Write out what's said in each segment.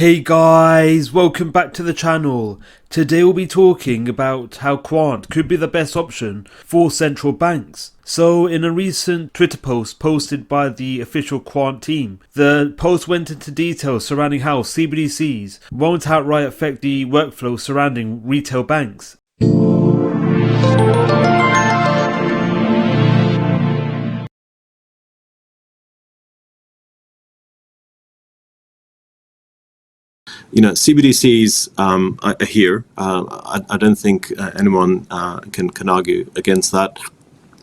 Hey guys, welcome back to the channel. Today we'll be talking about how Quant could be the best option for central banks. So in a recent Twitter post posted by the official Quant team, the post went into details surrounding how CBDCs won't outright affect the workflow surrounding retail banks. CBDCs are here. I don't think anyone can argue against that.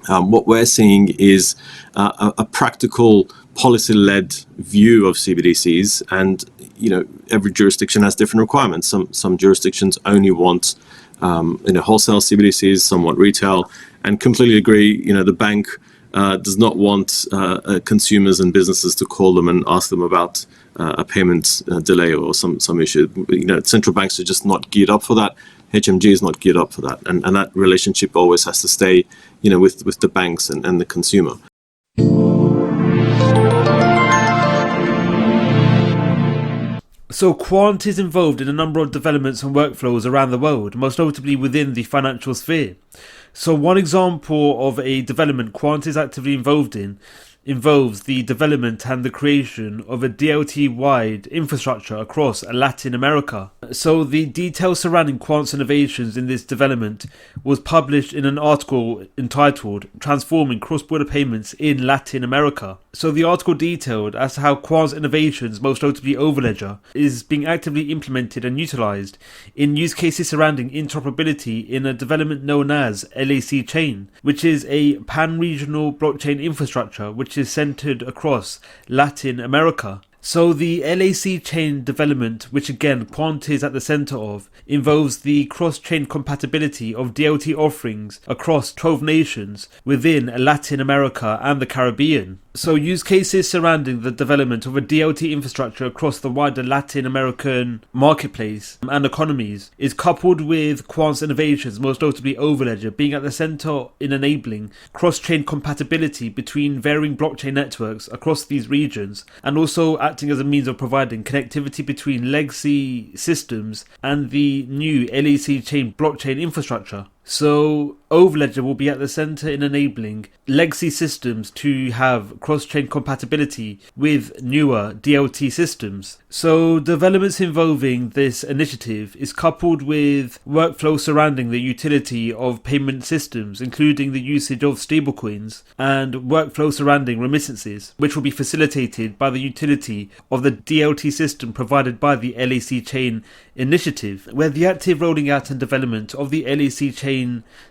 What we're seeing is a practical policy-led view of CBDCs, and every jurisdiction has different requirements. Some jurisdictions only want wholesale CBDCs, some want retail, and completely agree. The bank does not want consumers and businesses to call them and ask them about a payment delay or some issue. Central banks are just not geared up for that. HMG is not geared up for that, and that relationship always has to stay, with the banks and the consumer. So Quant is involved in a number of developments and workflows around the world, most notably within the financial sphere. So one example of a development Quant is actively involved in involves the development and the creation of a DLT-wide infrastructure across Latin America. So the details surrounding Quant's innovations in this development was published in an article entitled Transforming Cross-Border Payments in Latin America. So the article detailed as to how Quant's innovations, most notably overledger, is being actively implemented and utilized in use cases surrounding interoperability in a development known as LAC chain, which is a pan-regional blockchain infrastructure which is centered across Latin America. So the LAC chain development, which again Quant is at the center of, involves the cross-chain compatibility of DLT offerings across 12 nations within Latin America and the Caribbean. So use cases surrounding the development of a DLT infrastructure across the wider Latin American marketplace and economies is coupled with Quant's innovations, most notably overledger, being at the center in enabling cross-chain compatibility between varying blockchain networks across these regions, and also acting as a means of providing connectivity between legacy systems and the new LAC chain blockchain infrastructure. So overledger will be at the center in enabling legacy systems to have cross-chain compatibility with newer DLT systems. So developments involving this initiative is coupled with workflow surrounding the utility of payment systems, including the usage of stablecoins, and workflow surrounding remittances, which will be facilitated by the utility of the DLT system provided by the LAC chain initiative, where the active rolling out and development of the LAC chain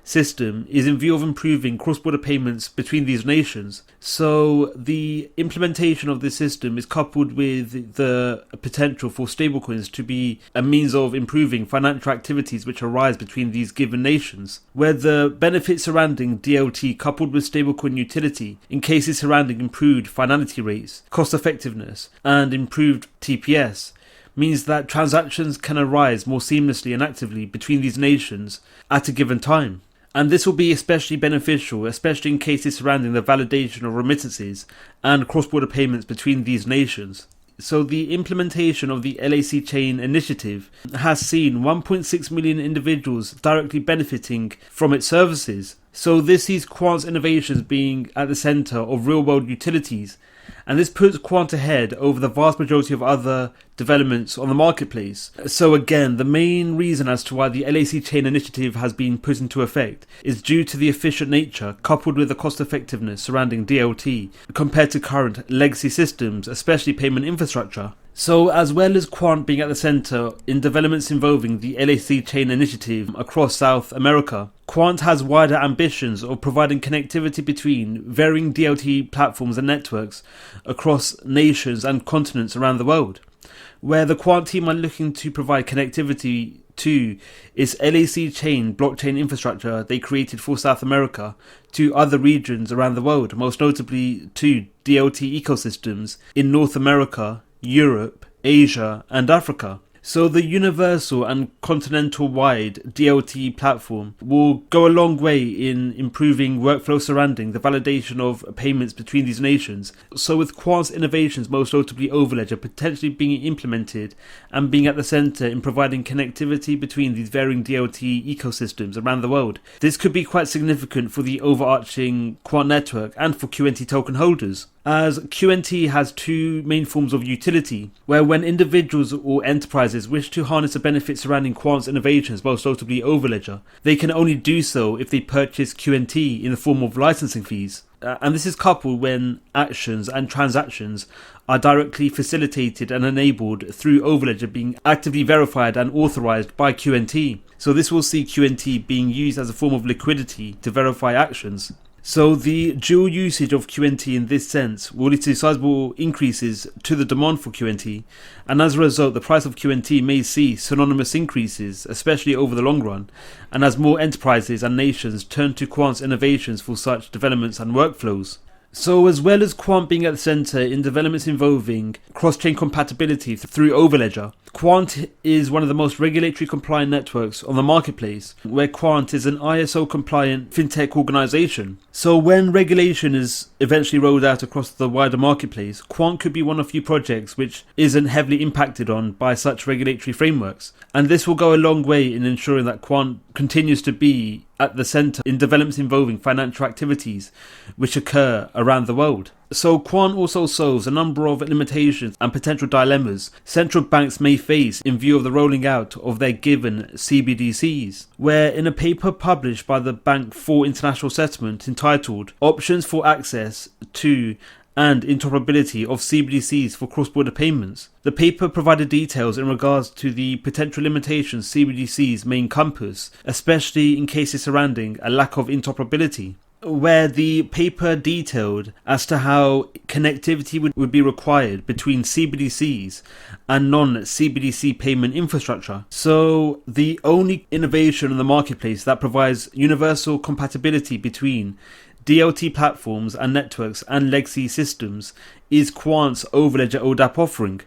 system is in view of improving cross-border payments between these nations. So the implementation of this system is coupled with the potential for stablecoins to be a means of improving financial activities which arise between these given nations, where the benefits surrounding DLT coupled with stablecoin utility in cases surrounding improved finality rates, cost effectiveness, and improved TPS means that transactions can arise more seamlessly and actively between these nations at a given time. And this will be especially beneficial, especially in cases surrounding the validation of remittances and cross-border payments between these nations. So the implementation of the LAC chain initiative has seen 1.6 million individuals directly benefiting from its services. So this sees Quant's innovations being at the center of real-world utilities, and this puts Quant ahead over the vast majority of other developments on the marketplace. So again, the main reason as to why the LAC chain initiative has been put into effect is due to the efficient nature coupled with the cost effectiveness surrounding DLT compared to current legacy systems, especially payment infrastructure. So as well as Quant being at the center in developments involving the LAC chain initiative across South America, Quant has wider ambitions of providing connectivity between varying DLT platforms and networks across nations and continents around the world, where the Quant team are looking to provide connectivity to its LAC chain blockchain infrastructure they created for South America to other regions around the world, most notably to DLT ecosystems in North America, Europe, Asia, and Africa. So the universal and continental-wide DLT platform will go a long way in improving workflow surrounding the validation of payments between these nations. So with Quant's innovations, most notably overledger, potentially being implemented and being at the center in providing connectivity between these varying DLT ecosystems around the world, this could be quite significant for the overarching Quant network and for QNT token holders, as QNT has two main forms of utility, where when individuals or enterprises wish to harness the benefits surrounding Quant's innovations, most notably overledger, they can only do so if they purchase QNT in the form of licensing fees. And this is coupled when actions and transactions are directly facilitated and enabled through overledger being actively verified and authorized by QNT. So this will see QNT being used as a form of liquidity to verify actions. So the dual usage of QNT in this sense will lead to sizable increases to the demand for QNT, and as a result the price of QNT may see synonymous increases, especially over the long run, and as more enterprises and nations turn to Quant's innovations for such developments and workflows. So as well as Quant being at the center in developments involving cross-chain compatibility through overledger, Quant is one of the most regulatory compliant networks on the marketplace, where Quant is an ISO compliant fintech organization. So when regulation is eventually rolled out across the wider marketplace, Quant could be one of few projects which isn't heavily impacted on by such regulatory frameworks. And this will go a long way in ensuring that Quant continues to be at the center in developments involving financial activities which occur around the world. So Quant also solves a number of limitations and potential dilemmas central banks may face in view of the rolling out of their given CBDCs, where in a paper published by the Bank for International Settlement entitled Options for Access to and Interoperability of CBDCs for Cross-Border Payments, the paper provided details in regards to the potential limitations CBDCs may encompass, especially in cases surrounding a lack of interoperability, where the paper detailed as to how connectivity would be required between CBDCs and non-CBDC payment infrastructure. So the only innovation in the marketplace that provides universal compatibility between DLT platforms and networks and legacy systems is Quant's overledger ODAP offering.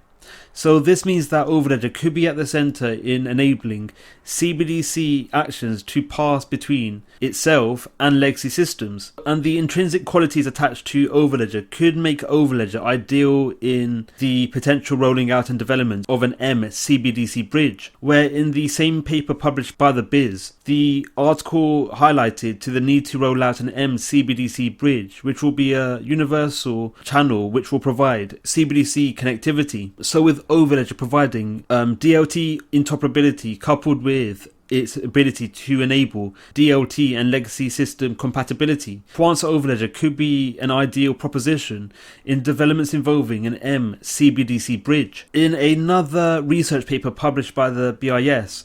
So this means that overledger could be at the center in enabling CBDC actions to pass between itself and legacy systems, and the intrinsic qualities attached to overledger could make overledger ideal in the potential rolling out and development of an M-CBDC bridge, where in the same paper published by the Biz, the article highlighted to the need to roll out an M-CBDC bridge, which will be a universal channel which will provide CBDC connectivity. So with overledger providing DLT interoperability coupled with its ability to enable DLT and legacy system compatibility, Quant's overledger could be an ideal proposition in developments involving an M-CBDC bridge. In another research paper published by the BIS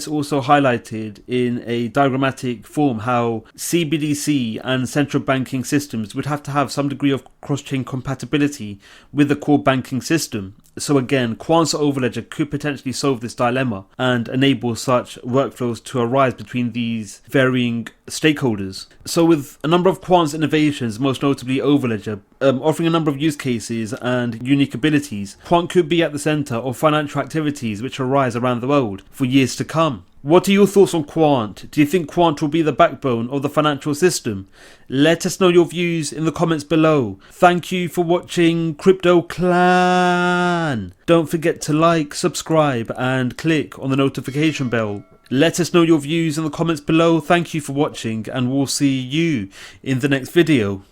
also highlighted in a diagrammatic form how CBDC and central banking systems would have to have some degree of cross-chain compatibility with the core banking system. So again, Quant's overledger could potentially solve this dilemma and enable such workflows to arise between these varying stakeholders. So with a number of Quant's innovations, most notably overledger, offering a number of use cases and unique abilities, Quant could be at the center of financial activities which arise around the world for years to come. What are your thoughts on Quant? Do you think Quant will be the backbone of the financial system? Let us know your views in the comments below. Thank you for watching Crypto Clan. Don't forget to like, subscribe and click on the notification bell. Let us know your views in the comments below. Thank you for watching and we'll see you in the next video.